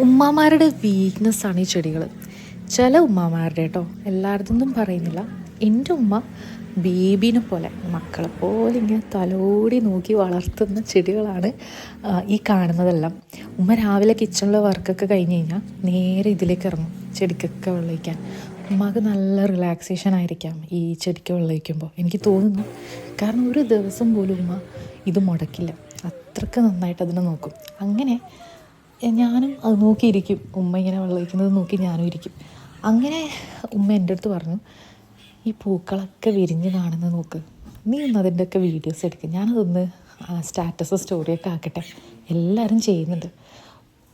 ഉമ്മമാരുടെ വീക്ക്നെസ്സാണ് ഈ ചെടികൾ. ചില ഉമ്മമാരുടെ കേട്ടോ, എല്ലായിടത്തൊന്നും പറയുന്നില്ല. എൻ്റെ ഉമ്മ ബേബീനെ പോലെ മക്കളെ പോലെ ഇങ്ങനെ തലോടി നോക്കി വളർത്തുന്ന ചെടികളാണ് ഈ കാണുന്നതെല്ലാം. ഉമ്മ രാവിലെ കിച്ചണിലെ വർക്കൊക്കെ കഴിഞ്ഞ് കഴിഞ്ഞാൽ നേരെ ഇതിലേക്ക് ഇറങ്ങും ചെടിക്കൊക്കെ വെള്ളമൊഴിക്കാൻ. ഉമ്മക്ക് നല്ല റിലാക്സേഷൻ ആയിരിക്കാം ഈ ചെടിക്ക് വെള്ളമൊഴിക്കുമ്പോൾ എനിക്ക് തോന്നുന്നു. കാരണം ഒരു ദിവസം പോലും ഉമ്മ ഇത് മുടക്കില്ല, അത്രയ്ക്ക് നന്നായിട്ട് അതിനെ നോക്കും. അങ്ങനെ ഞാനും അത് നോക്കിയിരിക്കും, ഉമ്മ ഇങ്ങനെ വെള്ളമൊഴിക്കുന്നത് നോക്കി ഞാനും ഇരിക്കും. അങ്ങനെ ഉമ്മ എൻ്റെ അടുത്ത് പറഞ്ഞു, ഈ പൂക്കളൊക്കെ വിരിഞ്ഞ് കാണുന്നത് നോക്ക്, നീ ഒന്ന് അതിൻ്റെയൊക്കെ വീഡിയോസ് എടുക്കും, ഞാനതൊന്ന് സ്റ്റാറ്റസ് സ്റ്റോറിയൊക്കെ ആക്കട്ടെ. എല്ലാവരും ചെയ്യുന്നുണ്ട്.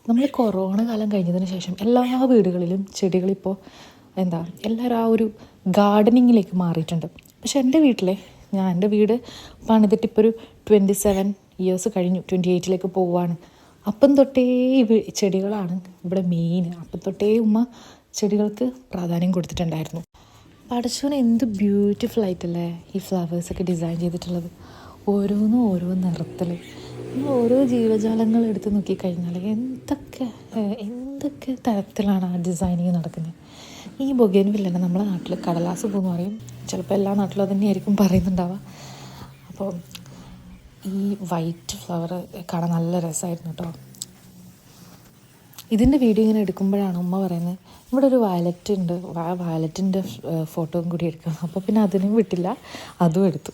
നമ്മൾ കൊറോണ കാലം കഴിഞ്ഞതിന് ശേഷം എല്ലാ വീടുകളിലും ചെടികളിപ്പോൾ എല്ലാവരും ആ ഒരു ഗാർഡനിങ്ങിലേക്ക് മാറിയിട്ടുണ്ട്. പക്ഷെ എൻ്റെ ഞാൻ എൻ്റെ വീട് പണിതിട്ടിപ്പോൾ ഒരു 27 ഇയേഴ്സ് കഴിഞ്ഞു, 28ലേക്ക് പോവുകയാണ്. അപ്പം തൊട്ടേ ചെടികളാണ് ഇവിടെ മെയിൻ. അപ്പം തൊട്ടേ ഉമ്മ ചെടികൾക്ക് പ്രാധാന്യം കൊടുത്തിട്ടുണ്ടായിരുന്നു. പടച്ചോനെ എന്ത് ബ്യൂട്ടിഫുൾ ആയിട്ടല്ലേ ഈ ഫ്ലവേഴ്സൊക്കെ ഡിസൈൻ ചെയ്തിട്ടുള്ളത്. ഓരോന്നും ഓരോ നിറത്തിൽ. നമ്മൾ ഓരോ ജീവജാലങ്ങൾ എടുത്ത് നോക്കിക്കഴിഞ്ഞാൽ എന്തൊക്കെ തരത്തിലാണ് ആ ഡിസൈനിങ് നടക്കുന്നത്. ഈ ബൊഗേൻവില്ലനെ നമ്മുടെ നാട്ടിൽ കടലാസ് പൂ എന്ന് പറയും, ചിലപ്പോൾ എല്ലാ നാട്ടിലും തന്നെയായിരിക്കും പറയുന്നുണ്ടാവുക. അപ്പോൾ ഈ വൈറ്റ് ഫ്ലവർ കാണാൻ നല്ല രസമായിരുന്നു കേട്ടോ. ഇതിൻ്റെ വീഡിയോ ഇങ്ങനെ എടുക്കുമ്പോഴാണ് ഉമ്മ പറയുന്നത്, ഇവിടെ ഒരു വയലറ്റ് ഉണ്ട്, വയലറ്റിൻ്റെ ഫോട്ടോയും കൂടി എടുക്കണം. അപ്പോൾ പിന്നെ അതിനും വിട്ടില്ല, അതും എടുത്തു.